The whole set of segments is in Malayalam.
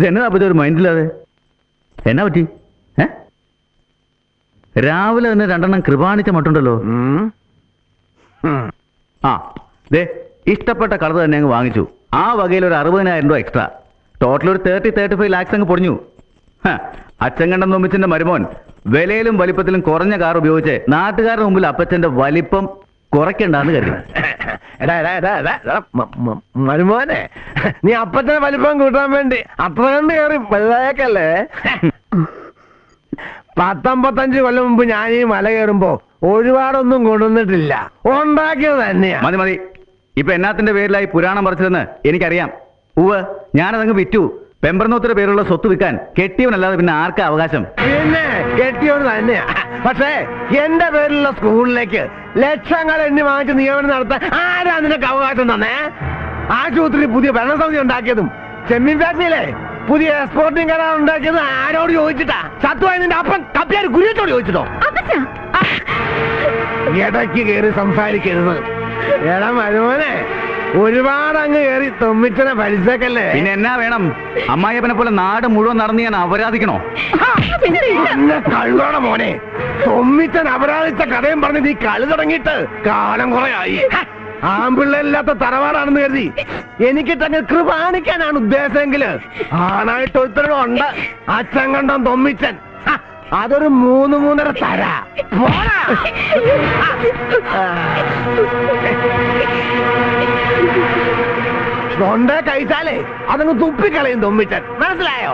ഇതെന്നാ പറ്റി ഒരു മൈൻഡില്ലാതെ? എന്നാ പറ്റി? രാവിലെ തന്നെ 2 കൃപാണിച്ച മട്ടുണ്ടല്ലോ. ആ ദേ, ഇഷ്ടപ്പെട്ട കളർ തന്നെ അങ്ങ് വാങ്ങിച്ചു. ആ വകയിൽ ഒരു 60,000 രൂപ എക്സ്ട്രാ. ടോട്ടൽ ഒരു 30-35 ലാക്സ് അങ്ങ് പൊടിഞ്ഞു. അച്ചൻകണ്ടൻ തൊമ്മിച്ചന്റെ മരുമോൻ വിലയിലും വലിപ്പത്തിലും കുറഞ്ഞ കാർ ഉപയോഗിച്ച് നാട്ടുകാരുടെ മുമ്പിൽ അപ്പച്ചന്റെ വലിപ്പം കുറയ്ക്കണ്ടെന്ന് കരുതി. മരുമോനെ, നീ അപ്പച്ചന്റെ വലിപ്പം കൂട്ടാൻ വേണ്ടി അത്ര കണ്ട് കയറി വലുതായേക്കല്ലേ? 10-55 കൊല്ലം മുമ്പ് ഞാൻ ഈ മല കയറുമ്പോ ഒരുപാടൊന്നും കൊണ്ടുവന്നിട്ടില്ല, ഉണ്ടാക്കിയത് തന്നെയാ. മതി മതി, ഇപ്പൊ എന്നാത്തിന്റെ പേരിലായി പുരാണം പറിച്ചതെന്ന് എനിക്കറിയാം. ഉവ്വ്, ഞാനതങ്ങ് വിറ്റു. പെമ്പറന്നോത്തിന്റെ പേരുള്ള സ്വത്ത് വിൽക്കാൻ കെട്ടിയവനല്ലാതെ പിന്നെ ആർക്കാ അവകാശം? പിന്നെ കെട്ടിയവന് തന്നെയാ. പക്ഷേ എന്റെ പേരിലുള്ള സ്കൂളിലേക്ക് ലക്ഷങ്ങൾ എണ്ണി വാങ്ങിച്ച് നിയമനം നടത്താൻ ആരാ നിനക്ക് അവകാശം തന്നെ? ആശുപത്രി പുതിയ ഭരണസമിതി ഉണ്ടാക്കിയതും ചെമ്മീൻ ഫാക്ടറിയിലെ പുതിയ എക്സ്പോർട്ടിംഗ് കരാർ ഉണ്ടാക്കിയത് ആരോട് ചോദിച്ചിട്ടാ? സത്വായി നിന്റെ അപ്പൻ കപ്പ്യാർ ഗുരുത്തോട് ചോദിച്ചിട്ടോ? ഇടയ്ക്ക് കയറി സംസാരിക്കരുത്. എടാ മരുമോനെ, ഒരുപാട് അങ്ങ് കയറി തൊമ്മിച്ചനെ പരിസക്കല്ലേ? പിന്നെ എന്നാ വേണം? അമ്മായിയപ്പനെ പോലെ നാട് മുഴുവൻ നടന്ന് ഞാൻ അപരാധിക്കണോ? കഴുകണ മോനെ, തൊമ്മിച്ചൻ അപരാധിച്ച കഥയും പറഞ്ഞ് നീ കളി തുടങ്ങിയിട്ട് കാലം കുറയായി. ആമ്പിള്ളയില്ലാത്ത തറവാടാണെന്ന് കരുതി എനിക്കിട്ടങ്ങ് കൃപാണിക്കാനാണ് ഉദ്ദേശമെങ്കില് ആണായിട്ട് ഒരുത്തരുണ്ട് അച്ചൻകണ്ടൻ തൊമ്മിച്ചൻ. അതൊരു 3-3.5 തര. തൊണ്ട കഴിച്ചാലേ അതങ്ങ് തുപ്പിക്കളയും തൊമ്മിച്ചൻ, മനസ്സിലായോ?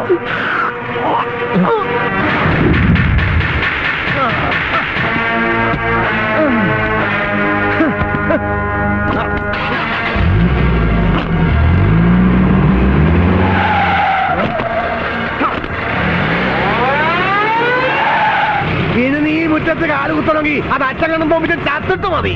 ഇനി നീ മുറ്റത്ത് കാല് കുത്തണമെങ്കിൽ അത് അച്ചൻകണ്ടൻ തൊമ്മിച്ചൻ ചത്തിട്ട് മതി.